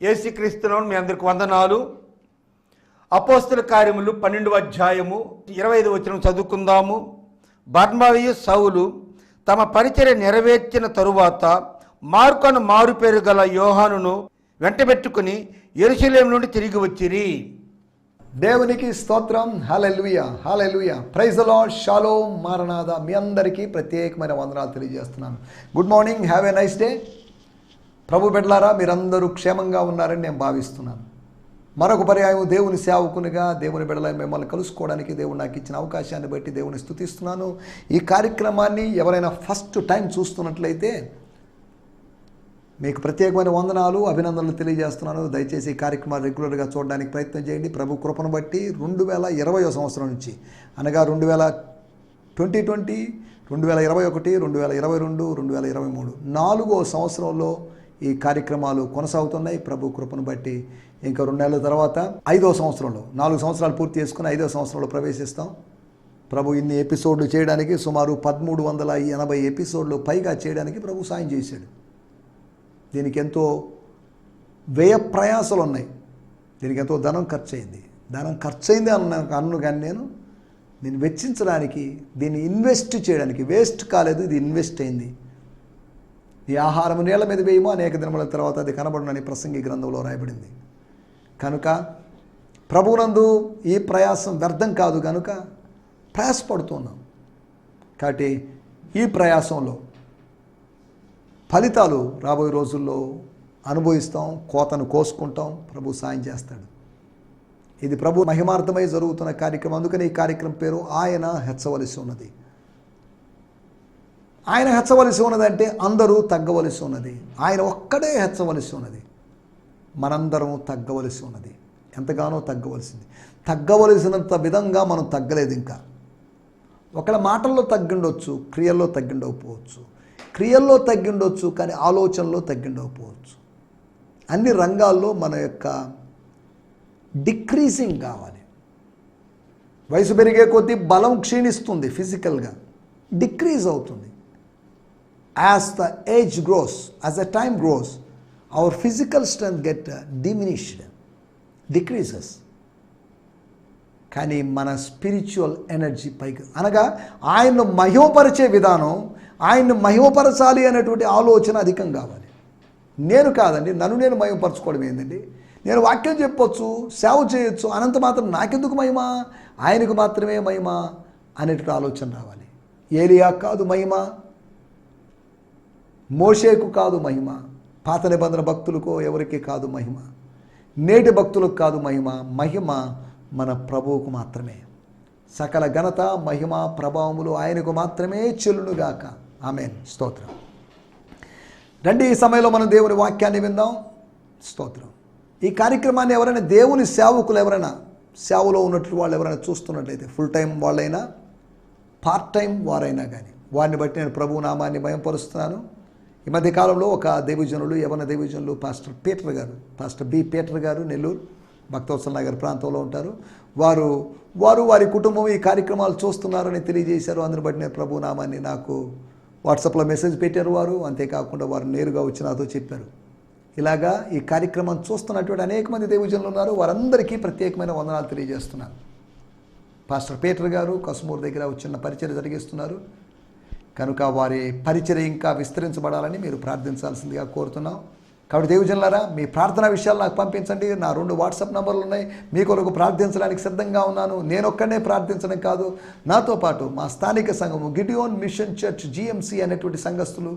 యేసుక్రీస్తునామమున మీ అందరికి వందనాలు. అపోస్తల కార్యములు 12వ అధ్యాయము 25వ వచనం చదువుకుందాము. బర్నబాయు సౌలు తమ పరిచర్య నెరవేర్చిన తరువాత మార్కొను మారుపేరు గల యోహానును వెంటబెట్టుకుని యెరూషలేము నుండి తిరిగి వచ్చిరి. దేవునికి స్తోత్రం. Hallelujah, hallelujah, praise the Lord, shalom, maranatha. మీ అందరికీ ప్రత్యేకమైన వందనాలు తెలియజేస్తున్నాను. Good morning, have a nice day. ప్రభు బిడ్డలారా, మీరందరూ క్షేమంగా ఉన్నారని నేను భావిస్తున్నాను. మరొక పర్యాయం దేవుని సేవకునిగా, దేవుని బిడ్డల మిమ్మల్ని కలుసుకోవడానికి దేవుడు నాకు ఇచ్చిన అవకాశాన్ని బట్టి దేవుని స్తుతిస్తున్నాను. ఈ కార్యక్రమాన్ని ఎవరైనా ఫస్ట్ టైం చూస్తున్నట్లయితే మీకు ప్రత్యేకమైన వందనాలు, అభినందనలు తెలియజేస్తున్నాను. దయచేసి ఈ కార్యక్రమాలు రెగ్యులర్గా చూడడానికి ప్రయత్నం చేయండి. ప్రభు కృపను బట్టి 2020వ సంవత్సరం నుంచి, అనగా 2020, 2021, 2022, 2023 4వ సంవత్సరంలో ఈ కార్యక్రమాలు కొనసాగుతున్నాయి. ప్రభు కృపను బట్టి ఇంకా 2 నెలల తర్వాత 5వ సంవత్సరంలో, 4 సంవత్సరాలు పూర్తి చేసుకుని 5వ సంవత్సరంలో ప్రవేశిస్తాం. ప్రభు ఇన్ని ఎపిసోడ్లు చేయడానికి, సుమారు 1380 ఎపిసోడ్లు పైగా చేయడానికి ప్రభు సాయం చేశాడు. దీనికి ఎంతో వ్యయ ప్రయాసాలు ఉన్నాయి. దీనికి ఎంతో ధనం ఖర్చు అయింది. ధనం ఖర్చు అయింది అన్ను కానీ దీన్ని వెచ్చించడానికి, దీన్ని ఇన్వెస్ట్ చేయడానికి, వేస్ట్ కాలేదు, ఇది ఇన్వెస్ట్ అయింది. ఈ ఆహారం నీళ్ల మీద వేయమో అనేక దినముల తర్వాత అది కనబడునని ప్రసంగి గ్రంథంలో రాయబడింది. కనుక ప్రభువునందు ఈ ప్రయాసం వ్యర్థం కాదు, కనుక ప్రయాసపడుతున్నాం. కాబట్టి ఈ ప్రయాసంలో ఫలితాలు రాబోయే రోజుల్లో అనుభవిస్తాం, కోతను కోసుకుంటాం. ప్రభు సాయం చేస్తాడు. ఇది ప్రభు మహిమార్థమై జరుగుతున్న కార్యక్రమం. అందుకని ఈ కార్యక్రమం పేరు ఆయన హెచ్చవలసి ఉన్నది. ఆయన హెచ్చవలసి ఉన్నది అంటే అందరూ తగ్గవలసి ఉన్నది. ఆయన ఒక్కడే హెచ్చవలసి ఉన్నది. మనందరం తగ్గవలసి ఉన్నది. ఎంతగానో తగ్గవలసింది. తగ్గవలసినంత విధంగా మనం తగ్గలేదు. ఇంకా ఒకళ్ళ మాటల్లో తగ్గిండొచ్చు, క్రియల్లో తగ్గిండకపోవచ్చు. క్రియల్లో తగ్గిండొచ్చు, కానీ ఆలోచనలో తగ్గిండకపోవచ్చు. అన్ని రంగాల్లో మన యొక్క డిక్రీజింగ్ కావాలి. వయసు పెరిగే కొద్దీ బలం క్షీణిస్తుంది, ఫిజికల్గా డిక్రీజ్ అవుతుంది. As the age grows, as the time grows, our physical strength diminished, decreases. కానీ మన స్పిరిచువల్ ఎనర్జీ పైకి, అనగా ఆయన్ను మహిమపరిచే విధానం, ఆయన్ను మహిమపరచాలి అనేటువంటి ఆలోచన అధికం కావాలి. నేను కాదండి, నన్ను నేను మహిమపరచుకోవడం ఏందండి? నేను వాక్యం చెప్పొచ్చు, సేవ చేయొచ్చు, అనంత మాత్రం నాకెందుకు మహిమ, ఆయనకు మాత్రమే మహిమ అనేటువంటి ఆలోచన రావాలి. ఏలియా కాదు మహిమ, మోషేకు కాదు మహిమ, పాత నిబంధన భక్తులకో ఎవరికి కాదు మహిమ, నేటి భక్తులకు కాదు మహిమ. మహిమ మన ప్రభువుకు మాత్రమే. సకల ఘనత, మహిమ, ప్రభావములు ఆయనకు మాత్రమే చెల్లునుగాక. ఆమేన్. స్తోత్రం. రండి, ఈ సమయంలో మనం దేవుని వాక్యాన్ని విందాం. స్తోత్రం. ఈ కార్యక్రమాన్ని ఎవరైనా దేవుని సేవకులు, ఎవరైనా సేవలో ఉన్నట్లు వాళ్ళు ఎవరైనా చూస్తున్నట్లయితే, ఫుల్ టైం వాళ్ళైనా పార్ట్ టైం వారైనా కానీ, వారిని బట్టి నేను ప్రభు నామాన్ని మహిమపరుస్తున్నాను. ఈ మధ్యకాలంలో ఒక దైవజనులు, యవన దైవజనులు, పాస్టర్ పీటర్ గారు, పాస్టర్ బి పీటర్ గారు, నెల్లూరు భక్తవత్సల నగర్ ప్రాంతంలో ఉంటారు. వారి కుటుంబం ఈ కార్యక్రమాలు చూస్తున్నారని తెలియజేశారు. అందుని బట్టి నేను ప్రభు నామాన్ని నాకు వాట్సాప్లో మెసేజ్ పెట్టారు వారు. అంతేకాకుండా వారు నేరుగా వచ్చి నాతో చెప్పారు. ఇలాగా ఈ కార్యక్రమం చూస్తున్నటువంటి అనేక మంది దైవజనులు ఉన్నారు. వారందరికీ ప్రత్యేకమైన వందనాలు తెలియజేస్తున్నాను. పాస్టర్ పీటర్ గారు కసుమూరు దగ్గర చిన్న పరిచర్య జరిగిస్తున్నారు. కనుక వారి పరిచర్య ఇంకా విస్తరించబడాలని మీరు ప్రార్థించాల్సిందిగా కోరుతున్నాం. కాబట్టి దైవజనులారా, మీ ప్రార్థనా విషయాలు నాకు పంపించండి. నా 2 వాట్సాప్ నంబర్లు ఉన్నాయి. మీ కొరకు ప్రార్థించడానికి సిద్ధంగా ఉన్నాను. నేను ఒక్కనే ప్రార్థించడం కాదు, నాతో పాటు మా స్థానిక సంఘము గిడియోన్ మిషన్ చర్చ్ GMC అనేటువంటి సంఘస్థులు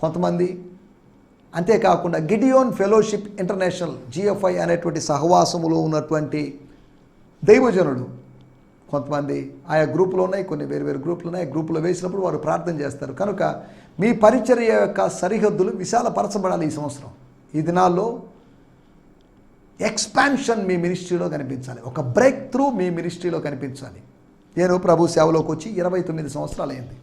కొంతమంది, అంతేకాకుండా గిడియోన్ ఫెలోషిప్ ఇంటర్నేషనల్ GFI అనేటువంటి సహవాసములో ఉన్నటువంటి దైవజనులు కొంతమంది ఆయా గ్రూపులు ఉన్నాయి. కొన్ని వేరు గ్రూపులు ఉన్నాయి. గ్రూపులో వేసినప్పుడు వారు ప్రార్థన చేస్తారు. కనుక మీ పరిచర్య యొక్క సరిహద్దులు విశాలపరచబడాలి. ఈ సంవత్సరం, ఈ దినాల్లో ఎక్స్పాన్షన్ మీ మినిస్ట్రీలో కనిపించాలి. ఒక బ్రేక్ త్రూ మీ మినిస్ట్రీలో కనిపించాలి. నేను ప్రభు సేవలోకి వచ్చి 29 సంవత్సరాలు అయింది.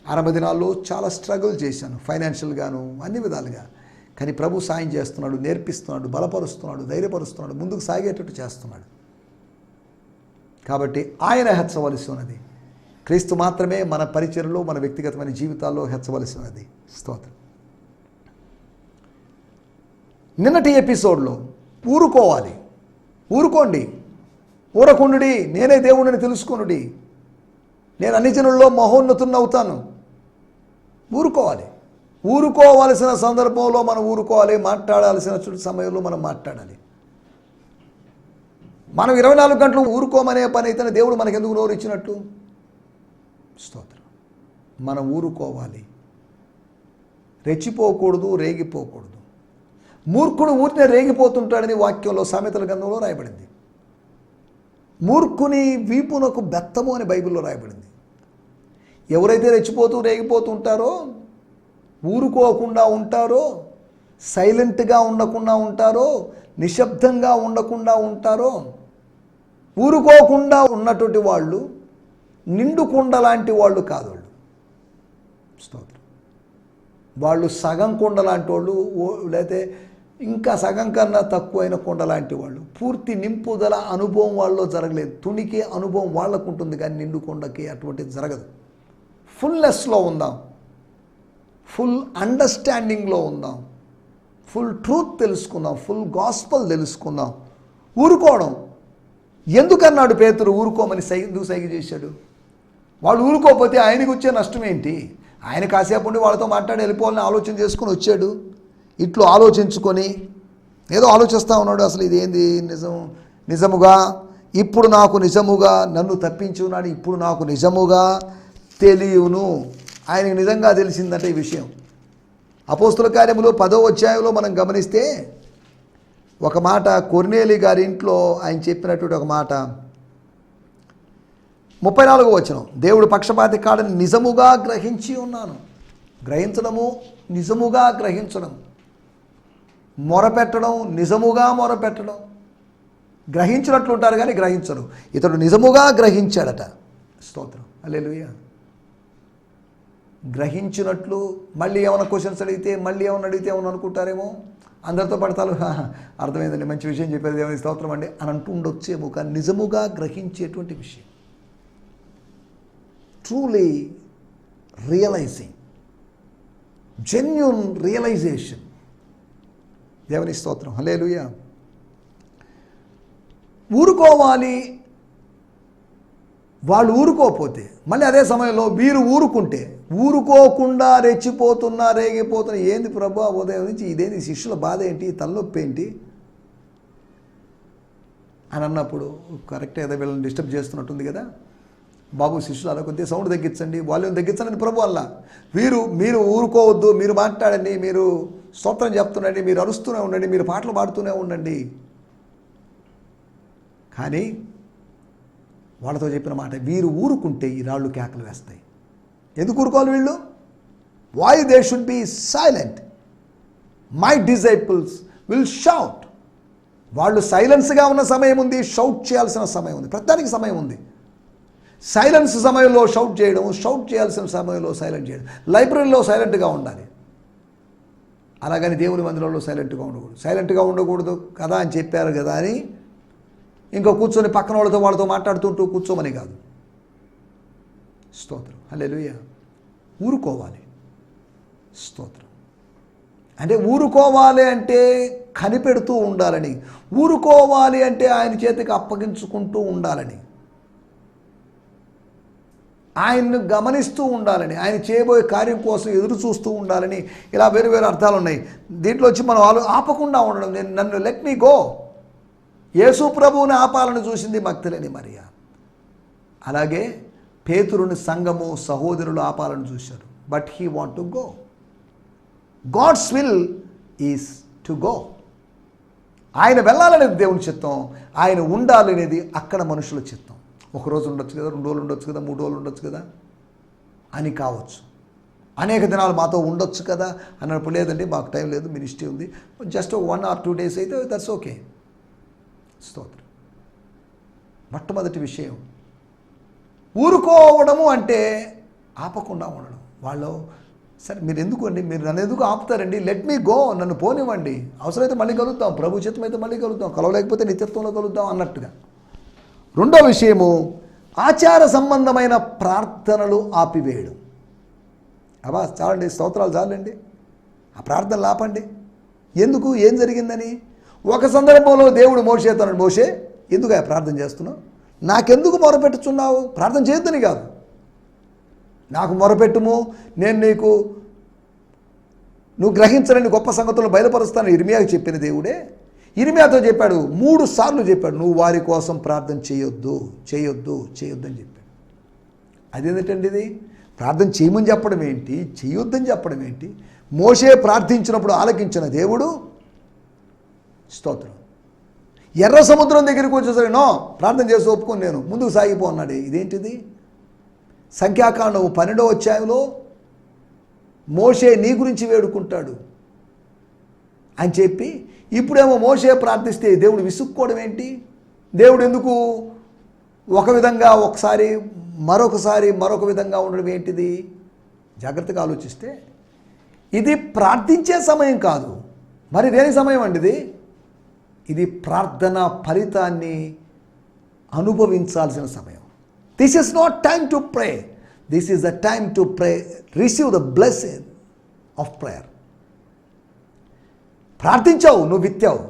ఆరంభ దినాల్లో చాలా స్ట్రగుల్ చేశాను, ఫైనాన్షియల్గాను, అన్ని విధాలుగా. కానీ ప్రభు సాయం చేస్తున్నాడు, నేర్పిస్తున్నాడు, బలపరుస్తున్నాడు, ధైర్యపరుస్తున్నాడు, ముందుకు సాగేటట్టు చేస్తున్నాడు. కాబట్టి ఆయన హెచ్చవలసి ఉన్నది. క్రీస్తు మాత్రమే మన పరిచర్యలో, మన వ్యక్తిగతమైన జీవితాల్లో హెచ్చవలసి ఉన్నది. స్తోత్రం. నిన్నటి ఎపిసోడ్లో ఊరుకోవాలి, ఊరుకోండి, ఊరకుండుడి, నేనే దేవుడిని తెలుసుకొనుడి, నేను అన్ని జనుల్లో మహోన్నతుని అవుతాను. ఊరుకోవాలి. ఊరుకోవాల్సిన సందర్భంలో మనం ఊరుకోవాలి, మాట్లాడాల్సిన సమయంలో మనం మాట్లాడాలి. మనం 24 గంటలు ఊరుకోమనే పని అయితేనే దేవుడు మనకు ఎందుకు నోరు ఇచ్చినట్టు? స్తోత్రం. మనం ఊరుకోవాలి, రెచ్చిపోకూడదు, రేగిపోకూడదు. మూర్ఖుడు ఊరినే రేగిపోతుంటాడని వాక్యంలో సామెతల గ్రంథంలో రాయబడింది. మూర్ఖుని వీపునకు బెత్తము అని బైబిల్లో రాయబడింది. ఎవరైతే రెచ్చిపోతూ రేగిపోతూ ఉంటారో, ఊరుకోకుండా ఉంటారో, సైలెంట్గా ఉండకుండా ఉంటారో, నిశ్శబ్దంగా ఉండకుండా ఉంటారో, ఊరుకోకుండా ఉన్నటువంటి వాళ్ళు నిండు కుండ లాంటి వాళ్ళు కాదు. వాళ్ళు స్తోత్రం. వాళ్ళు సగం కుండ లాంటి వాళ్ళు, లేకపోతే ఇంకా సగం కన్నా తక్కువైన కుండ లాంటి వాళ్ళు. పూర్తి నింపుదల అనుభవం వాళ్ళలో జరగలేదు. తుణికే అనుభవం వాళ్ళకు ఉంటుంది, కానీ నిండు కొండకి అటువంటిది జరగదు. ఫుల్నెస్లో ఉందాం, ఫుల్ అండర్స్టాండింగ్లో ఉందాం, ఫుల్ ట్రూత్ తెలుసుకుందాం, ఫుల్ గాస్పల్ తెలుసుకుందాం. ఊరుకోవడం ఎందుకన్నాడు పేతురు? ఊరుకోమని ఎందుకు సైగ చేశాడు? వాళ్ళు ఊరుకోకపోతే ఆయనకు వచ్చే నష్టం ఏంటి? ఆయన కాసేపు ఉండి వాళ్ళతో మాట్లాడి వెళ్ళిపోవాలని ఆలోచన చేసుకుని వచ్చాడు. ఇట్లు ఆలోచించుకొని ఏదో ఆలోచిస్తూ ఉన్నాడు. అసలు ఇదేంది? నిజముగా ఇప్పుడు నాకు నిజముగా నన్ను తప్పించి ఉన్నాడు, ఇప్పుడు నాకు నిజముగా తెలియను. ఆయనకు నిజంగా తెలిసిందంటే ఈ విషయం. అపోస్తుల కార్యములు 10వ అధ్యాయంలో మనం గమనిస్తే ఒక మాట, కొర్నేలి గారి ఇంట్లో ఆయన చెప్పినటువంటి ఒక మాట, 34వ వచనం, దేవుడు పక్షపాతి కాడని నిజముగా గ్రహించి ఉన్నాను. గ్రహించడము, నిజముగా గ్రహించడం, మొరపెట్టడం, నిజముగా మొరపెట్టడం. గ్రహించినట్లు ఉంటారు కానీ గ్రహించరు. ఇతడు నిజముగా గ్రహించాడట. స్తోత్రం, హల్లెలూయా. గ్రహించినట్లు. మళ్ళీ ఏమైనా క్వశ్చన్స్ అడిగితే, మళ్ళీ ఏమైనా అడిగితే ఏమైనా అనుకుంటారేమో, అందరితో పడతారు, అర్థమైందండి, మంచి విషయం చెప్పేది, దేవుని స్తోత్రం అండి అని అంటూ ఉండొచ్చేమో, కానీ నిజముగా గ్రహించేటువంటి విషయం, ట్రూలీ రియలైజింగ్, జెన్యూన్ రియలైజేషన్. దేవుని స్తోత్రం, హల్లెలూయా. ఊరుకోవాలి. వాళ్ళు ఊరుకోకపోతే, మళ్ళీ అదే సమయంలో వీరు ఊరుకుంటే, ఊరుకోకుండా రెచ్చిపోతున్నా, రేగిపోతున్నా, ఏంది ప్రభు ఉదయం నుంచి ఇదేంది, శిష్యుల బాధ ఏంటి, తలనొప్పి ఏంటి అని అన్నప్పుడు, కరెక్టే కదా, వీళ్ళని డిస్టర్బ్ చేస్తున్నట్టుంది కదా బాబు, శిష్యులు అలా కొద్దిగా సౌండ్ తగ్గించండి, వాల్యూమ్ తగ్గించండి ప్రభు వల్ల. మీరు ఊరుకోవద్దు, మీరు మాట్లాడండి, మీరు స్తోత్రం చెప్తుండండి, మీరు అరుస్తూనే ఉండండి, మీరు పాటలు పాడుతూనే ఉండండి. కానీ వాళ్ళతో చెప్పిన మాట, వీరు ఊరుకుంటే ఈ రాళ్ళు కేకలు వేస్తాయి. ఎందుకు ఊరుకోవాలి వీళ్ళు? Why they should be silent, my disciples will shout. వాళ్ళు సైలెన్స్గా ఉన్న సమయం ఉంది, షౌట్ చేయాల్సిన సమయం ఉంది. ప్రతిదానికి సమయం ఉంది. సైలెన్స్ సమయంలో షౌట్ చేయడం, షౌట్ చేయాల్సిన సమయంలో సైలెంట్ చేయడం. లైబ్రరీలో సైలెంట్గా ఉండాలి, అలాగని దేవుని మందిరంలో సైలెంట్గా ఉండకూడదు. సైలెంట్గా ఉండకూడదు కదా అని చెప్పారు కదా అని ఇంకా కూర్చొని పక్కన వాళ్ళతో మాట్లాడుతుంటూ కూర్చోమని కాదు. స్తోత్రం, హల్లెలూయా. ఊరుకోవాలి. స్తోత్రం. అంటే ఊరుకోవాలి అంటే కనిపెడుతూ ఉండాలని, ఊరుకోవాలి అంటే ఆయన చేతికి అప్పగించుకుంటూ ఉండాలని, ఆయన్ను గమనిస్తూ ఉండాలని, ఆయన చేయబోయే కార్యం కోసం ఎదురు చూస్తూ ఉండాలని, ఇలా వేరు వేరు అర్థాలు ఉన్నాయి. దీంట్లో వచ్చి మనం ఆపకుండా ఉండడం. నన్ను లెట్ మీ గో. యేసు ప్రభువుని ఆపాలని చూసింది మగ్దలేని మరియ. అలాగే పేతురుని సంఘము, సహోదరులు ఆపాలని చూశారు. But he want to go. God's will is to go. ఆయన వెళ్ళాలనేది దేవుని చిత్తం, ఆయన ఉండాలనేది అక్కడ మనుషుల చిత్తం. ఒకరోజు ఉండొచ్చు కదా, 2 రోజులు ఉండొచ్చు కదా, 3 రోజులు ఉండొచ్చు కదా అని కావచ్చు. అనేక దినాలు మాతో ఉండొచ్చు కదా అన్నప్పుడు, లేదండి మాకు టైం లేదు, మినిస్ట్రీ ఉంది, జస్ట్ 1 or 2 days అయితే దట్స్ ఓకే. స్తోత్రం. మొట్టమొదటి విషయం, ఊరుకోవడము అంటే ఆపకుండా ఉండడం. వాళ్ళు సరే మీరు ఎందుకు అండి, మీరు నన్ను ఎందుకు ఆపుతారండి, లెట్ మీ గో, నన్ను పోనివ్వండి, అవసరమైతే మళ్ళీ కలుద్దాం, ప్రభు చిత్తం అయితే మళ్ళీ కలుద్దాం, కలవలేకపోతే నిత్యత్వంలో కలుద్దాం అన్నట్టుగా. రెండో విషయము, ఆచార సంబంధమైన ప్రార్థనలు ఆపివేయడం. అబ్బా చాలండి, స్తోత్రాలు చాలండి, ఆ ప్రార్థనలు ఆపండి. ఎందుకు? ఏం జరిగిందని? ఒక సందర్భంలో దేవుడు మోషేతో అన్నాడు, మోషే ఎందుకు ప్రార్థన చేస్తున్నావు? నాకెందుకు మొరపెట్టుచున్నావు? ప్రార్థన చేయొద్దని కాదు, నాకు మొరపెట్టుము, నేను నువ్వు గ్రహించలేని గొప్ప సంగతులను బయలుపరుస్తాను ఇర్మియాకు చెప్పిన దేవుడే ఇర్మియాతో చెప్పాడు, 3 సార్లు చెప్పాడు, నువ్వు వారి కోసం ప్రార్థన చేయొద్దు చేయొద్దు చేయొద్దు అని చెప్పాడు. అదేంటండి ఇది? ప్రార్థన చేయమని చెప్పడం ఏంటి, చేయొద్దని చెప్పడం ఏంటి? మోషే ప్రార్థించినప్పుడు ఆలకించిన దేవుడు, స్తోత్రం, ఎర్ర సముద్రం దగ్గరికి వచ్చేసరికి నో ప్రార్థన చేసి ఒప్పుకొని నేను ముందుకు సాగిపో అన్నాడు. ఇదేంటిది? సంఖ్యాకాండం 12వ అధ్యాయంలో మోషే నీ గురించి వేడుకుంటాడు అని చెప్పి, ఇప్పుడేమో మోషే ప్రార్థిస్తే దేవుడు విసుక్కోవడం ఏంటి? దేవుడు ఎందుకు ఒక విధంగా ఒకసారి మరొక విధంగా ఉండడం ఏంటిది? జాగ్రత్తగా ఆలోచిస్తే ఇది ప్రార్థించే సమయం కాదు, మరి దేని సమయం అండి ఇది ప్రార్థన ఫలితాన్ని అనుభవించాల్సిన సమయం. This is not time to pray, this is the time to pray, receive the blessing of prayer. ప్రార్థించావు, నువ్వు విత్తావు,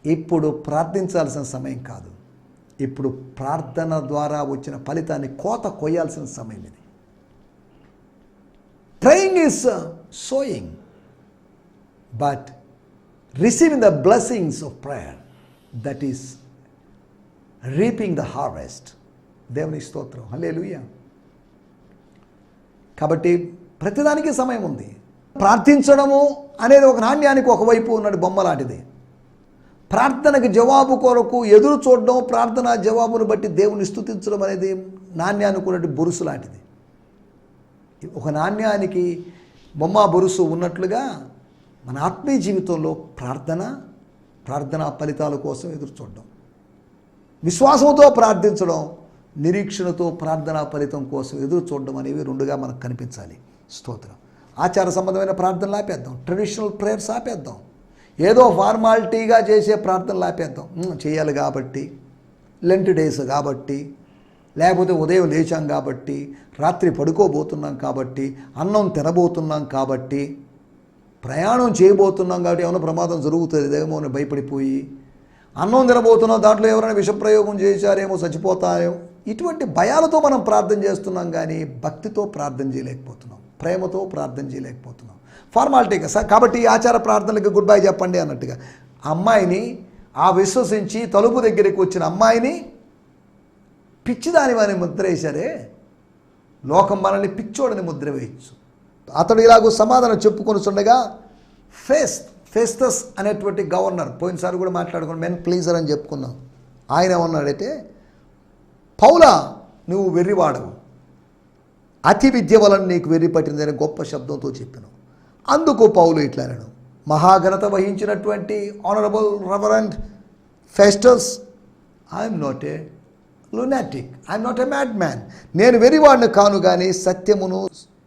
ఇప్పుడు ప్రార్థించాల్సిన సమయం కాదు, ఇప్పుడు ప్రార్థన ద్వారా వచ్చిన ఫలితాన్ని కోత కొయ్యాల్సిన సమయం ఇది. Praying is sowing, but receiving the blessings of prayer, that is reaping the harvest. దేవుని స్తోత్రం, హల్లెలూయా. కాబట్టి ప్రతిదానికి సమయం ఉంది. ప్రార్థించడము అనేది ఒక నాణ్యానికి ఒకవైపు ఉన్నది బొమ్మ లాంటిది. ప్రార్థనకి జవాబు కొరకు ఎదురు చూడడం, ప్రార్థన జవాబును బట్టి దేవుని స్తుతించడం అనేది నాణ్యానికి ఉన్నట్టు బొరుసు లాంటిది. ఒక నాణ్యానికి బొమ్మ బొరుసు ఉన్నట్లుగా మన ఆత్మీయ జీవితంలో ప్రార్థనా ఫలితాల కోసం ఎదురు చూడడం, విశ్వాసంతో ప్రార్థించడం, నిరీక్షణతో ప్రార్థనా ఫలితం కోసం ఎదురు చూడడం అనేవి రెండుగా మనకు కనిపించాలి. స్తోత్రం. ఆచార సంబంధమైన ప్రార్థనలు ఆపేద్దాం, ట్రెడిషనల్ ప్రేయర్స్ ఆపేద్దాం, ఏదో ఫార్మాలిటీగా చేసే ప్రార్థనలు ఆపేద్దాం. చేయాలి కాబట్టి, లెంట్ డేస్ కాబట్టి, లేకపోతే ఉదయం లేచాం కాబట్టి, రాత్రి పడుకోబోతున్నాం కాబట్టి, అన్నం తినబోతున్నాం కాబట్టి, ప్రయాణం చేయబోతున్నాం కాబట్టి ఏమైనా ప్రమాదం జరుగుతుందేమో అని భయపడిపోయి, అన్నం తినబోతున్నాం దాంట్లో ఎవరైనా విషప్రయోగం చేశారేమో చచ్చిపోతారేమో, ఇటువంటి భయాలతో మనం ప్రార్థన చేస్తున్నాం, కానీ భక్తితో ప్రార్థన చేయలేకపోతున్నాం, ప్రేమతో ప్రార్థన చేయలేకపోతున్నాం, ఫార్మాలిటీగా. కాబట్టి ఈ ఆచార ప్రార్థనలకు గుడ్ బై చెప్పండి అన్నట్టుగా అమ్మాయిని విశ్వసించి తలుపు దగ్గరికి వచ్చిన అమ్మాయిని పిచ్చిదానివని ముద్ర వేశారే, లోకం మనల్ని పిచ్చోడని ముద్ర వేయచ్చు. అతడు ఇలాగూ సమాధానం చెప్పుకొని ఉండగా ఫెస్తస్ అనేటువంటి గవర్నర్, పోయినసారి కూడా మాట్లాడుకుని మెన్ ప్లీజర్ అని చెప్పుకున్నాం, ఆయన ఏమన్నాడైతే, పౌలా నువ్వు వెర్రివాడవు, అతి విద్య వలన నీకు వెర్రి పట్టిందని గొప్ప శబ్దంతో చెప్పాను. అందుకు పౌలు ఇట్లా అన్నాడు, మహాఘనత వహించినటువంటి honourable reverend Festus, I'm not a lunatic, I'm not a mad man, నేను వెర్రివాడిని కాను, కానీ సత్యమును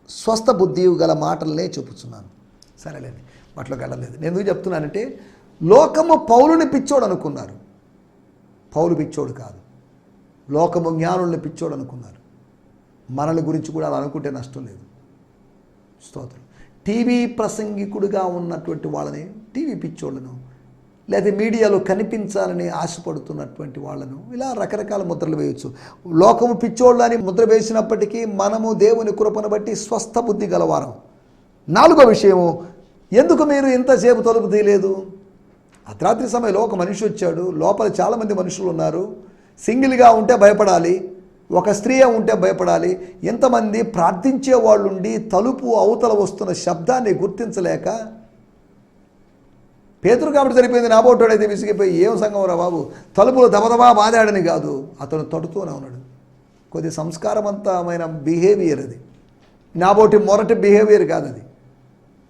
స్వస్థ బుద్ధి గల మాటలనే చెప్పుచున్నాను. సరేలేండి, వాటిలోకి వెళ్ళలేదు. నేను ఎందుకు చెప్తున్నానంటే, లోకము పౌలుని పిచ్చోడు అనుకున్నారు, పౌలు పిచ్చోడు కాదు, లోకము జ్ఞానుల్ని పిచ్చోడు అనుకున్నారు. మనల గురించి కూడా అలా అనుకుంటే నష్టం లేదు. స్తోత్రం. టీవీ ప్రసంగికుడిగా ఉన్నటువంటి వాళ్ళని, టీవీ పిచ్చోళ్ళను, లేదా మీడియాలో కనిపించాలని ఆశపడుతున్నటువంటి వాళ్ళను, ఇలా రకరకాల ముద్రలు వేయచ్చు. లోకము పిచ్చోళ్ళు అని ముద్ర వేసినప్పటికీ మనము దేవుని కృపను బట్టి స్వస్థ బుద్ధి గలవారం. 4వ విషయము, ఎందుకు మీరు ఇంతసేపు తలుపు తీయలేదు? అర్ధరాత్రి సమయంలో ఒక మనిషి వచ్చాడు, లోపల చాలామంది మనుషులు ఉన్నారు, సింగిల్గా ఉంటే భయపడాలి, ఒక స్త్రీ ఉంటే భయపడాలి, ఎంతమంది ప్రార్థించే వాళ్ళుండి తలుపు అవతల వస్తున్న శబ్దాన్ని గుర్తించలేక, పేతురు కాబట్టి సరిపోయింది, నాబోటోడైతే విసిగిపోయి ఏం సంగం రా బాబు, తలుపులు దబదబా బాదాడని కాదు, అతను తడుతూనే ఉన్నాడు. కొద్ది సంస్కారవంతమైన బిహేవియర్ అది, నాబోటి మొరటి బిహేవియర్ కాదు అది.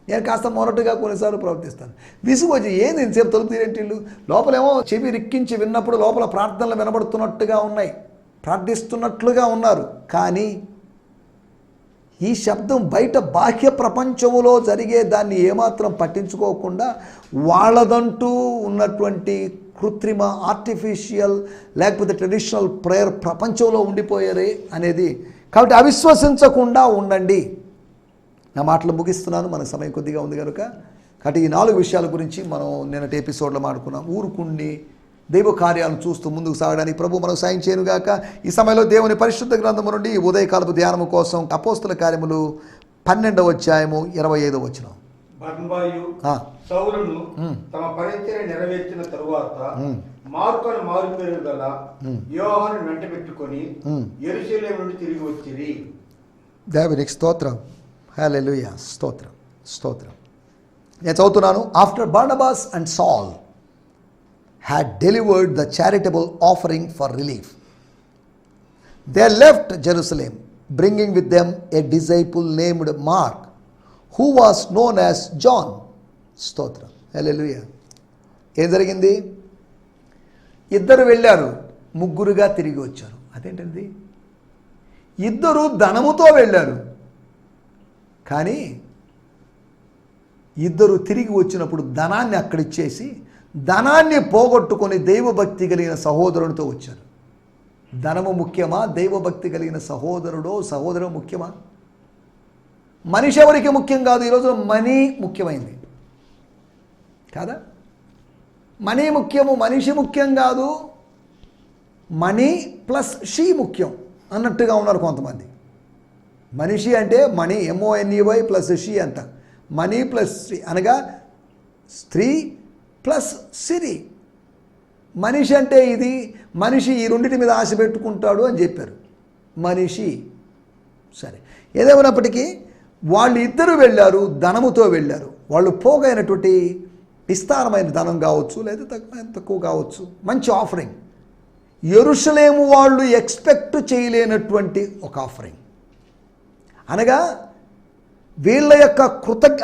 నేను కాస్త మొరటుగా కొన్నిసార్లు ప్రవర్తిస్తాను. విసుగు వచ్చి ఏంది ఇంతసేపు తలుపు తీరేంటిళ్ళు, లోపలేమో చెవి రిక్కించి విన్నప్పుడు లోపల ప్రార్థనలు వినబడుతున్నట్టుగా ఉన్నాయి, ప్రార్థిస్తున్నట్లుగా ఉన్నారు, కానీ ఈ శబ్దం బయట బాహ్య ప్రపంచంలో జరిగే దాన్ని ఏమాత్రం పట్టించుకోకుండా వాళ్ళదంటూ ఉన్నటువంటి కృత్రిమ ఆర్టిఫిషియల్ లేకపోతే ట్రెడిషనల్ ప్రేయర్ ప్రపంచంలో ఉండిపోయారే అనేది. కాబట్టి అవిశ్వసించకుండా ఉండండి. నా మాటలు ముగిస్తున్నాను, మన సమయం కొద్దిగా ఉంది కనుక. కాబట్టి ఈ 4 విషయాల గురించి మనం నిన్నటి ఎపిసోడ్లో మాట్లాడుకున్నాం. ఊరుకుండి దైవ కార్యాలను చూస్తూ ముందుకు సాగడానికి ప్రభు మనకు సాయం చేయనుగాక. ఈ సమయంలో దేవుని పరిశుద్ధ గ్రంథము నుండి ఉదయకాలపు ధ్యానము కోసం అపోస్తల కార్యములు 12వ అధ్యాయము 25వ వచనం. బర్నబాయు సౌలును తమ పరిచర్య నెరవేర్చిన తరువాత మార్కును మారుపేరు గల యోహాను వెంట పెట్టుకొని యెరూషలేము నుండి తిరిగి వచ్చిరి. దేవునికి స్తోత్రం. హల్లెలూయా. స్తోత్రం స్తోత్రం. నేను చదువుతున్నాను. ఆఫ్టర్ బార్నబాస్ అండ్ సాల్ had delivered the charitable offering for relief, they left Jerusalem, bringing with them a disciple named Mark, who was known as John. స్తోత్రం. హల్లెలూయా. ఏం జరిగింది? ఇద్దరు వెళ్ళారు, ముగ్గురుగా తిరిగి వచ్చారు. అదేంటండి? ఇద్దరు ధనముతో వెళ్ళారు, కానీ ఇద్దరు తిరిగి వచ్చినప్పుడు ధనాన్ని అక్కడిచ్చేసి ధనాన్ని పోగొట్టుకొని దైవభక్తి కలిగిన సహోదరునితో వచ్చారు. ధనము ముఖ్యమా? దైవభక్తి కలిగిన సహోదరుడు ముఖ్యమా? మనిషి ఎవరికి ముఖ్యం కాదు. ఈరోజు మనీ ముఖ్యమైంది కాదా? మనీ ముఖ్యము, మనిషి ముఖ్యం కాదు. మనీ ప్లస్ షీ ముఖ్యం అన్నట్టుగా ఉన్నారు కొంతమంది. మనిషి అంటే మనీ, MONEY ప్లస్ షీ అంట. మనీ ప్లస్ షీ అనగా స్త్రీ ప్లస్ సిరి. మనిషి అంటే ఇది, మనిషి ఈ రెండింటి మీద ఆశ పెట్టుకుంటాడు అని చెప్పారు. మనిషి సరే, ఏదేమైనప్పటికీ వాళ్ళు ఇద్దరు వెళ్ళారు, ధనముతో వెళ్ళారు. వాళ్ళు పోగైనటువంటి విస్తారమైన ధనం కావచ్చు, లేదా తక్కువ కావచ్చు, మంచి ఆఫరింగ్. యెరూషలేము వాళ్ళు ఎక్స్పెక్ట్ చేయలేనటువంటి ఒక ఆఫరింగ్. అనగా వీళ్ళ యొక్క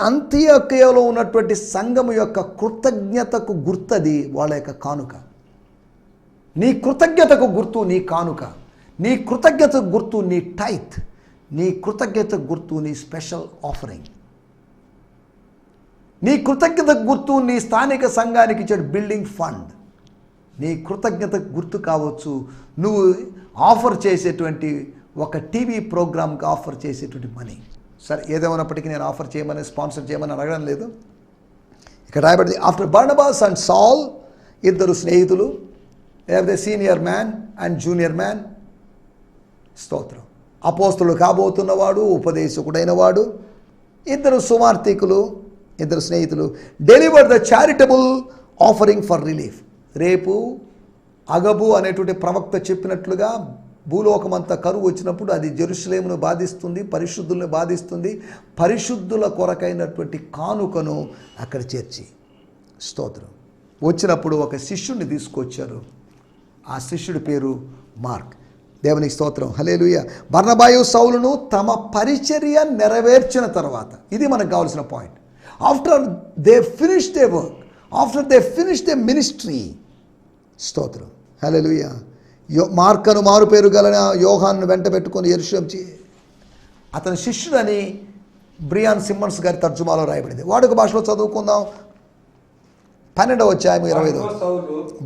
అంత్యోకయలో ఉన్నటువంటి సంఘము యొక్క కృతజ్ఞతకు గుర్తది వాళ్ళ యొక్క కానుక. నీ కృతజ్ఞతకు గుర్తు నీ కానుక, నీ కృతజ్ఞతకు గుర్తు నీ టైత్, నీ కృతజ్ఞతకు గుర్తు నీ స్పెషల్ ఆఫరింగ్, నీ కృతజ్ఞతకు గుర్తు నీ స్థానిక సంఘానికి ఇచ్చే బిల్డింగ్ ఫండ్, నీ కృతజ్ఞతకు గుర్తు కావచ్చు నువ్వు ఆఫర్ చేసేటువంటి ఒక టీవీ ప్రోగ్రామ్కి ఆఫర్ చేసేటువంటి మనీ. సరే, ఏదేమైనప్పటికీ నేను ఆఫర్ చేయమని, స్పాన్సర్ చేయమని అడగడం లేదు. ఇక్కడ రాయబడింది, ఆఫ్టర్ బార్నబాస్ అండ్ సాల్, ఇద్దరు స్నేహితులు, లేకపోతే senior man and junior man. స్తోత్రం. అపోస్తలుడు కాబోతున్నవాడు, ఉపదేశకుడైన వాడు, ఇద్దరు సువార్తికులు, ఇద్దరు స్నేహితులు. Deliver the charitable offering for relief. రేపు అగబు అనేటువంటి ప్రవక్త చెప్పినట్లుగా భూలోకమంతా కరువు వచ్చినప్పుడు అది జెరూషలేమును బాధిస్తుంది, పరిశుద్ధులను బాధిస్తుంది. పరిశుద్ధుల కొరకైనటువంటి కానుకను అక్కడ చేర్చి, స్తోత్రం, వచ్చినప్పుడు ఒక శిష్యుడిని తీసుకొచ్చారు. ఆ శిష్యుడి పేరు మార్క్. దేవునికి స్తోత్రం. హల్లెలూయా. బర్నబాయు సౌలును తమ పరిచర్య నెరవేర్చిన తర్వాత, ఇది మనకు కావాల్సిన point. After they finish they work, after they finish they ministry. స్తోత్రం. హల్లెలూయా. మార్కను మారు పేరు గల యోహాను వెంట పెట్టుకొని యెరూషలేము, అతని శిష్యుడని బ్రియాన్ సిమ్మన్స్ గారి తర్జుమాలో రాయబడింది. వాడుక భాషలో చదువుకుందాం. 12వ అధ్యాయం 25.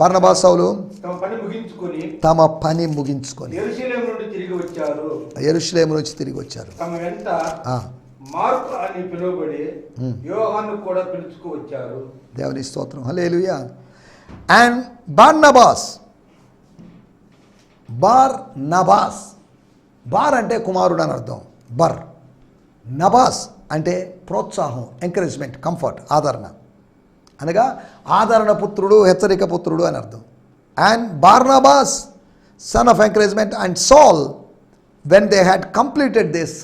బర్నబాస్ సౌలు తమ పని ముగించుకొని యెరూషలేము నుంచి తిరిగి వచ్చారు. దేవుని స్తోత్రం. హల్లెలూయా. అండ్ బార్నబాస్, బార్ అంటే కుమారుడు అని అర్థం. నబాస్ అంటే ప్రోత్సాహం, ఎంకరేజ్మెంట్, కంఫర్ట్, ఆదరణ. అనగా ఆదరణ పుత్రుడు, హెచ్చరిక పుత్రుడు అని అర్థం. And Barnabas son of encouragement and Saul when they had completed this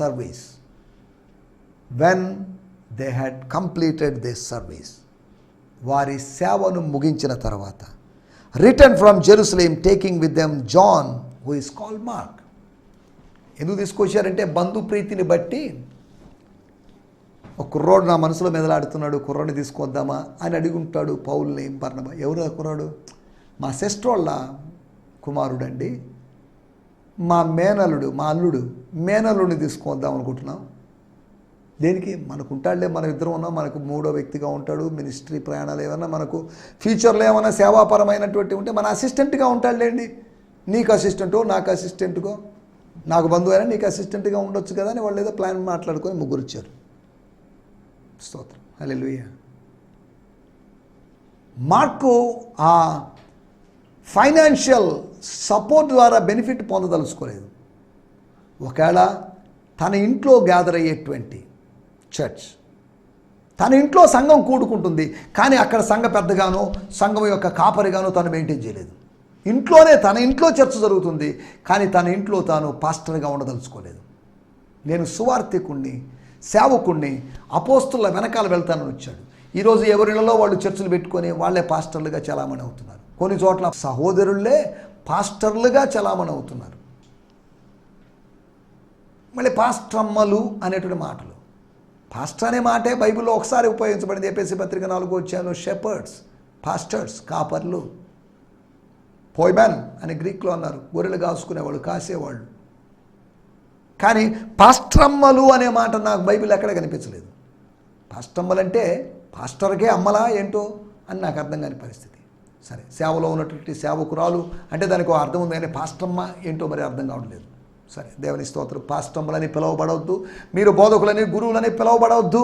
service, వారి సేవను ముగించిన తర్వాత, return from Jerusalem taking with them John who is called Mark. ఎందుకు తీసుకొచ్చారంటే బంధుప్రీతిని బట్టి, ఒక కుర్రోడు నా మనసులో మెదలాడుతున్నాడు, కుర్రోడిని తీసుకొద్దామా అని అడుగుంటాడు పౌల్ని. బర్నబా, ఎవరు ఆ కుర్రాడు? మా సిస్టర్ వాళ్ళ కుమారుడండి, మా అల్లుడు మేనల్లుడిని తీసుకొద్దాం అనుకుంటున్నాం. దేనికి? మనకు ఉంటాడులే, మనం ఇద్దరం ఉన్నాం, మనకు మూడో వ్యక్తిగా ఉంటాడు. మినిస్ట్రీ ప్రయాణాలు ఏమన్నా, మనకు ఫ్యూచర్లో ఏమైనా సేవాపరమైనటువంటి ఉంటే మన అసిస్టెంట్గా ఉంటాడులేండి. నీకు అసిస్టెంటో నాకు అసిస్టెంట్గో, నాకు బంధువు అయినా నీకు అసిస్టెంట్గా ఉండొచ్చు కదా అని వాళ్ళు ఏదో ప్లాన్ మాట్లాడుకొని ముగ్గురు వచ్చారు. స్తోత్రం. హల్లెలూయా. మార్కు ఆ ఫైనాన్షియల్ సపోర్ట్ ద్వారా బెనిఫిట్ పొందదలుచుకోలేదు. ఒకవేళ తన ఇంట్లో గ్యాదర్ అయ్యేటువంటి చర్చ్, తన ఇంట్లో సంఘం కూడుకుంటుంది, కానీ అక్కడ సంఘ పెద్దగానో సంఘం యొక్క కాపరిగానో తను మెయింటైన్ చేయలేదు. ఇంట్లోనే తన ఇంట్లో చర్చ జరుగుతుంది, కానీ తన ఇంట్లో తాను పాస్టర్గా ఉండదలుచుకోలేదు. నేను సువార్థికుణ్ణి, సేవకుణ్ణి, అపోస్తుల వెనకాల వెళ్తానని వచ్చాడు. ఈరోజు ఎవరిలో వాళ్ళు చర్చలు పెట్టుకొని వాళ్ళే పాస్టర్లుగా చలామణి అవుతున్నారు. కొన్ని చోట్ల సహోదరులే పాస్టర్లుగా చలామణి అవుతున్నారు. మళ్ళీ పాస్టమ్మలు అనేటువంటి మాటలు, పాస్టర్ అనే మాటే బైబిల్లో ఒకసారి ఉపయోగించబడింది. ఎఫెసీ పత్రిక 4వ అధ్యాయంలో షెపర్డ్స్, పాస్టర్స్, కాపర్లు, పోయ్మెన్ అని గ్రీక్లో అన్నారు, గొర్రెలు కాసుకునేవాళ్ళు, కాసేవాళ్ళు. కానీ పాస్టమ్మలు అనే మాట నాకు బైబిల్ ఎక్కడ కనిపించలేదు. పాస్టమ్మలు అంటే పాస్టర్కే అమ్మలా ఏంటో అని నాకు అర్థం కాని పరిస్థితి. సరే, సేవలో ఉన్నటువంటి సేవకురాలు అంటే దానికి ఒక అర్థం ఉంది, కానీ పాస్టమ్మ ఏంటో మరి అర్థం కావట్లేదు. సరే, దేవుని స్తోత్రం. పాస్టమ్మలని పిలవబడవద్దు, మీరు బోధకులని, గురువులని పిలవబడవద్దు.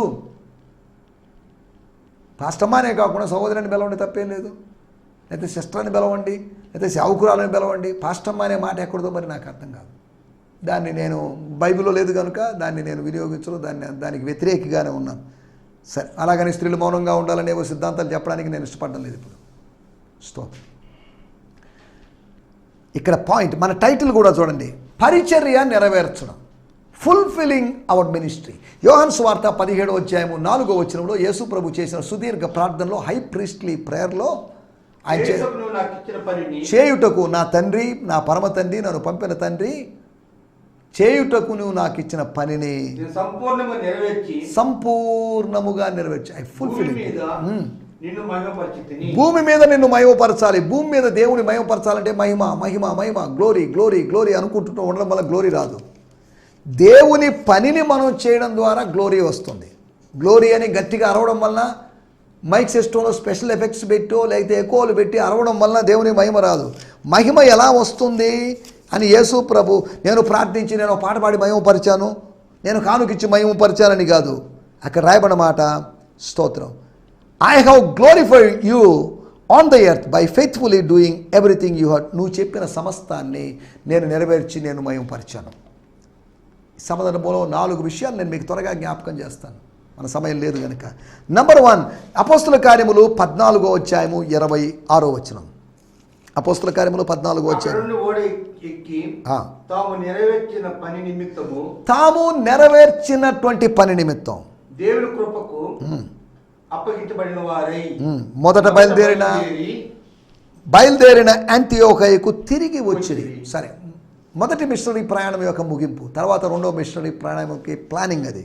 పాస్టమ్మ అనే కాకుండా సహోదరుని పిలవండి, తప్పేం లేదు. లేకపోతే సిస్టర్ అని పిలవండి, లేకపోతే సేవకురాలని పిలవండి. పాస్టమ్మ అనే మాట ఎక్కడదో మరి నాకు అర్థం కాదు. దాన్ని నేను బైబిల్లో లేదు కనుక దాన్ని నేను వినియోగించను, దానికి వ్యతిరేకిగానే ఉన్నాను. సరే, అలాగని స్త్రీలు మౌనంగా ఉండాలనే ఓ సిద్ధాంతాలు చెప్పడానికి నేను ఇష్టపడడం లేదు ఇప్పుడు. స్తోత్రం. ఇక్కడ పాయింట్, మన టైటిల్ కూడా చూడండి, పరిచర్య నెరవేర్చడం, ఫుల్ఫిల్లింగ్ అవర్ మినిస్ట్రీ. యోహాను సువార్త 17వ అధ్యాయము 4వ వచనంలో యేసు ప్రభు చేసిన సుదీర్ఘ ప్రార్థనలో, హై ప్రీస్ట్లీ ప్రేయర్లో ఆయన చేయుటకు నా తండ్రి, నా పరమ తండ్రి, నన్ను పంపిన తండ్రి, చేయుటకు నువ్వు నాకు ఇచ్చిన పనిని సంపూర్ణముగా నెరవేర్చి, ఐ ఫుల్ఫిల్. భూమి మీద నిన్ను మహిమపరచాలి. భూమి మీద దేవుని మహిమపరచాలంటే మహిమ మహిమ మహిమ, గ్లోరీ గ్లోరీ గ్లోరీ అనుకుంటూ ఉండడం వల్ల గ్లోరీ రాదు. దేవుని పనిని మనం చేయడం ద్వారా గ్లోరీ వస్తుంది. గ్లోరీ అని గట్టిగా అరవడం వలన, మైక్ సిస్టంలో స్పెషల్ ఎఫెక్ట్స్ పెట్టో లేకపోతే ఎకోలు పెట్టి అరవడం వలన దేవుని మహిమ రాదు. మహిమ ఎలా వస్తుంది అని యేసు ప్రభు, నేను ప్రార్థించి నేను పాట పాడి మహిమపరిచాను, నేను కానుకిచ్చి మహిమపరిచానని కాదు. అక్కడ రాయబడిన మాట, స్తోత్రం, I have glorified you on the earth by faithfully doing everything you hurt. నువ్వు చెప్పిన సమస్తాన్ని నేను నెరవేర్చి నేను మహిమపరిచాను. సమాధానంలో 4 విషయాలు నేను మీకు త్వరగా జ్ఞాపకం చేస్తాను, మన సమయం లేదు కనుక. నంబర్ 1, అపోస్తుల కార్యములు 14వ అధ్యాయము 26వ వచనం. అపోస్తుల కార్యములు 14వ అధ్యాయం. తాము నెరవేర్చినటువంటి పని నిమిత్తం దేవుని కృపకు అప్పగించబడిన వారై మొదట బయలుదేరిన యాంతియోకయకు తిరిగి వచ్చింది. సరే, మొదటి మిషనరీ ప్రయాణం యొక్క ముగింపు, తర్వాత రెండవ మిషనరీ ప్రయాణంకి ప్లానింగ్. అది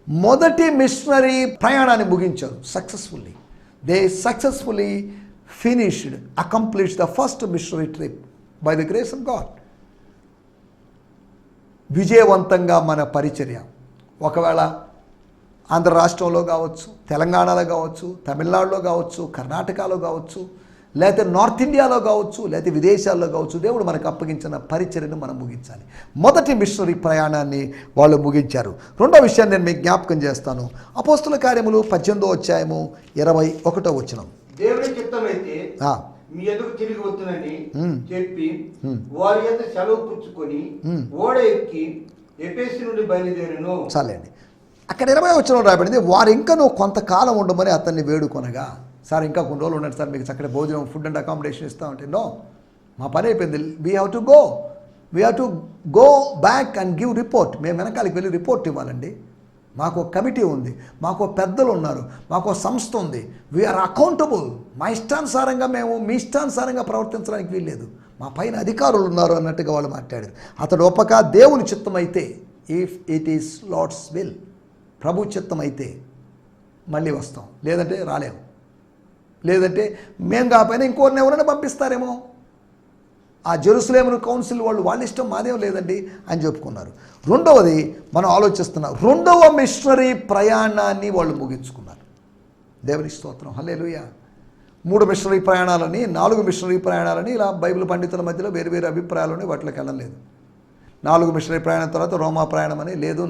మొదటి మిషనరీ ప్రయాణాన్ని ముగించారు successfully. They successfully finished, accomplished the first missionary trip by the grace of God. విజయవంతంగా మన పరిచర్య ఒకవేళ ఆంధ్ర రాష్ట్రంలో కావచ్చు, తెలంగాణలో కావచ్చు, తమిళనాడులో కావచ్చు, కర్ణాటకలో కావచ్చు, లేకపోతే నార్త్ ఇండియాలో కావచ్చు, లేకపోతే విదేశాల్లో కావచ్చు, దేవుడు మనకు అప్పగించిన పరిచర్యను మనం ముగించాలి. మొదటి మిషనరీ ప్రయాణాన్ని వాళ్ళు ముగించారు. రెండో విషయాన్ని నేను మీకు జ్ఞాపకం చేస్తాను. అపోస్తుల కార్యములు 18వ అధ్యాయము 21వ వచనం. దేవుని చిత్తమైతే మీ ఎదుగు తిరిగి వస్తునని చెప్పి వారి యొక్క సెలవు పుచ్చుకొని ఓడ ఎక్కి ఎఫెసు నుండి బయలుదేరును. చాలండి, అక్కడ 20వ వచనం రాబడింది, వారు ఇంకా నువ్వు కొంతకాలం ఉండమని అతన్ని వేడుకొనగా. సార్ ఇంకా కొన్ని రోజులు ఉండండి సార్, మీకు చక్కటి భోజనం, ఫుడ్ అండ్ అకామిడేషన్ ఇస్తామంటే, నో, మా పని అయిపోయింది, we have to go back and give report. మేము వెనకాలకి వెళ్ళి రిపోర్ట్ ఇవ్వాలండి. మాకు ఒక కమిటీ ఉంది, మాకు పెద్దలు ఉన్నారు, మాకు సంస్థ ఉంది, వీఆర్ అకౌంటబుల్. మా ఇష్టానుసారంగా మేము మీ ఇష్టానుసారంగా ప్రవర్తించడానికి వీల్లేదు, మా పైన అధికారులు ఉన్నారు అన్నట్టుగా వాళ్ళు మాట్లాడారు. అతడు ఒప్పక దేవుని చిత్తం అయితే, if it is Lord's will, ప్రభు చిత్తం అయితే మళ్ళీ వస్తాం, లేదంటే రాలేము, లేదంటే మేము కాకపోయినా ఇంకోరిని ఎవరైనా పంపిస్తారేమో. ఆ జెరూసలేము కౌన్సిల్ వాళ్ళ ఇష్టం, మాదేం లేదండి అని చెప్పుకున్నారు. రెండవది మనం ఆలోచిస్తున్నాం, రెండవ మిషనరీ ప్రయాణాన్ని వాళ్ళు ముగించుకున్నారు. దేవుని స్తోత్రం, హల్లెలూయా. 3 మిషనరీ ప్రయాణాలని, 4 మిషనరీ ప్రయాణాలని, ఇలా బైబిల్ పండితుల మధ్యలో వేరు వేరు అభిప్రాయాలని వాటిలోకి వెళ్ళలేదు. 4 మిషనరీ ప్రయాణం తర్వాత రోమా ప్రయాణం అని, లేదు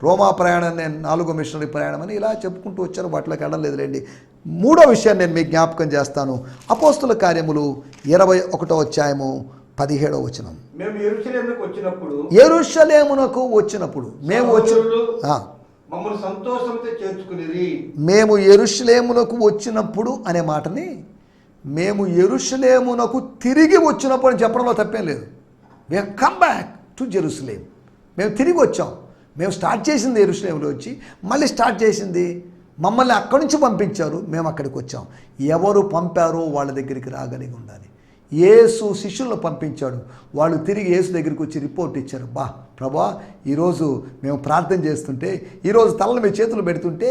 రోమా ప్రయాణాన్ని 4 మిషనరీ ప్రయాణం అని ఇలా చెప్పుకుంటూ వచ్చారు. వాటిలోకి వెళ్ళలేదు లేండి. 3వ విషయాన్ని నేను మీకు జ్ఞాపకం చేస్తాను. అపోస్తుల కార్యములు 21వ అధ్యాయము 17వ వచనం. మేము యెరూషలేమునకు వచ్చినప్పుడు మేము మమ్మల్ని సంతోషంతో చేర్చుకునిరి. మేము యెరూషలేమునకు వచ్చినప్పుడు అనే మాటని మేము యెరూషలేమునకు తిరిగి వచ్చినప్పుడు అని చెప్పడంలో తప్పేం లేదు. We have come back to Jerusalem. మేము తిరిగి వచ్చాం. మేము స్టార్ట్ చేసింది యెరూషలేములో వచ్చి, మళ్ళీ స్టార్ట్ చేసింది మమ్మల్ని అక్కడి నుంచి పంపించారు, మేము అక్కడికి వచ్చాం. ఎవరు పంపారో వాళ్ళ దగ్గరికి రాగలిగి ఉండాలి. యేసు శిష్యులను పంపించాడు, వాళ్ళు తిరిగి యేసు దగ్గరికి వచ్చి రిపోర్ట్ ఇచ్చారు. ప్రభా, ఈరోజు మేము ప్రార్థన చేస్తుంటే, ఈరోజు తలల మీద చేతులు పెడుతుంటే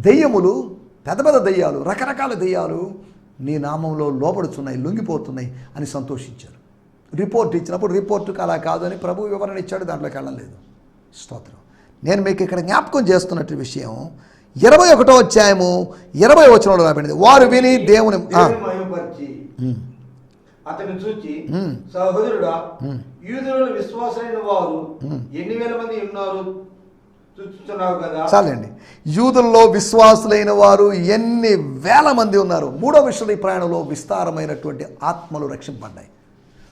దెయ్యములు, పెద్ద పెద్ద దెయ్యాలు, రకరకాల దెయ్యాలు నీ నామంలో లోబడుతున్నాయి, లొంగిపోతున్నాయి అని సంతోషించారు. రిపోర్ట్ ఇచ్చినప్పుడు రిపోర్టుకు అలా కాదు అని ప్రభు వివరణ ఇచ్చాడు, దాంట్లోకి వెళ్ళలేదు. స్తోత్రం. నేను మీకు ఇక్కడ జ్ఞాపకం చేస్తున్నట్టు విషయం 21వ అధ్యాయము 20వ వచనంలో రాబడింది. వారు విని దేవుని మహిమపరిచి అతన్ని చూచి, సహోదరుడా, యూదులలో విశ్వాసమైన వారు ఎన్ని వేల మంది ఉన్నారు చూస్తున్నావు కదా. చాలండి. యూదుల్లో విశ్వాసులైన వారు ఎన్ని వేల మంది ఉన్నారు. 3వ మిషనరీ ప్రయాణంలో విస్తారమైనటువంటి ఆత్మలు రక్షింపబడ్డాయి.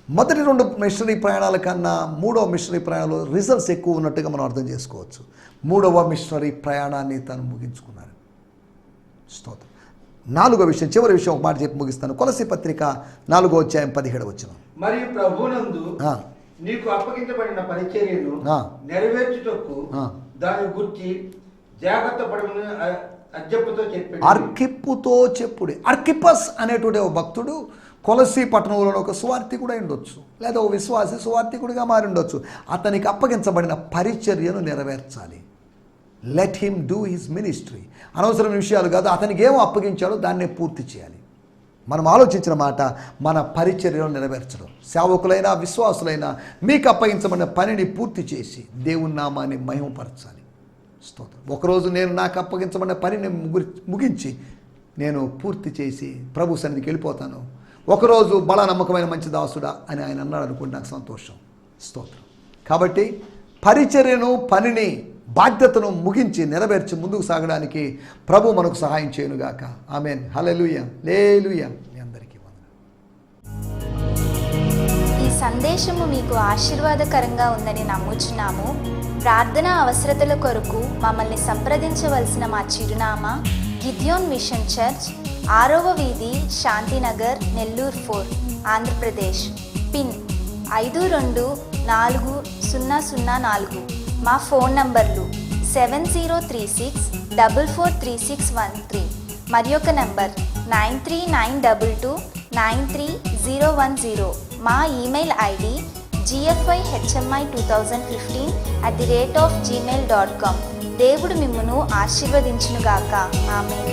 మొదటి 2 మిషనరీ ప్రయాణాల కన్నా 3వ మిషనరీ ప్రయాణంలో రిజల్ట్స్ ఎక్కువ ఉన్నట్టుగా మనం అర్థం చేసుకోవచ్చు. 3వ మిషనరీ ప్రయాణాన్ని తను ముగించుకున్నారు. స్తోత్రం. 4వ విషయం, చివరి విషయం ఒక మాట చెప్పి ముగిస్తాను. కొలస్సీ పత్రిక 4వ అధ్యాయం 17వ వచనం. మరియు ప్రభునందు నీకు అప్పగించబడిన పరిచర్యను నెరవేర్చుటకు దాని గురించి జాగ్రత్త పడమని అర్ఖిప్పుతో చెప్పాడు. అర్ఖిప్పుతో చెప్పుడి. అర్ఖిప్పస్ అనేటువంటి ఒక భక్తుడు కొలస్సీ పట్టణంలో ఒక సువార్థికుడై ఉండొచ్చు, లేదా ఒక విశ్వాసి సువార్థికుడిగా మారి ఉండొచ్చు. అతనికి అప్పగించబడిన పరిచర్యను నెరవేర్చాలి. Let him do his ministry. అనవసరమైన విషయాలు కాదు, అతనికి ఏమో అప్పగించాడో దాన్నే పూర్తి చేయాలి. మనం ఆలోచించిన మాట మన పరిచర్యను నెరవేర్చడం. సేవకులైనా విశ్వాసులైనా మీకు అప్పగించబడిన పనిని పూర్తి చేసి దేవుని నామాన్ని మహిమపరచాలి. స్తోత్రం. ఒకరోజు నేను నాకు అప్పగించబడిన పనిని ముగించి నేను పూర్తి చేసి ప్రభు సన్నిధికి వెళ్ళిపోతాను. ఒకరోజు బల నమ్మకమైన మంచి దాసుడా అని ఆయన అన్నాడు అనుకోండి, నాకు సంతోషం. స్తోత్రం. కాబట్టి పరిచర్యను, పనిని, బాధ్యతను ముగించి నెరవేర్చి ముందుకు సాగడానికి ప్రభు మనకు సహాయం చేయనుగాక. ఆమేన్. హల్లెలూయా. లేలుయా. మీ అందరికీ వందనాలు. ఈ సందేశము మీకు ఆశీర్వాదకరంగా ఉందని నమ్ముచున్నాము. ప్రార్థన అవసరతల కొరకు మమ్మల్ని సంప్రదించవలసిన మా చిరునామా గిద్యోన్ మిషన్ చర్చ్, 6వ వీధి, శాంతినగర్, నెల్లూరు 4, ఆంధ్రప్రదేశ్. పిన్ 524004. మా ఫోన్ నంబర్లు 7036443613, మరి ఒక నంబర్ 9392293010. మా ఈమెయిల్ ఐడి gfihmi2015@gmail.com. దేవుడు మిమ్మును ఆశీర్వదించునుగాక. ఆమేన్.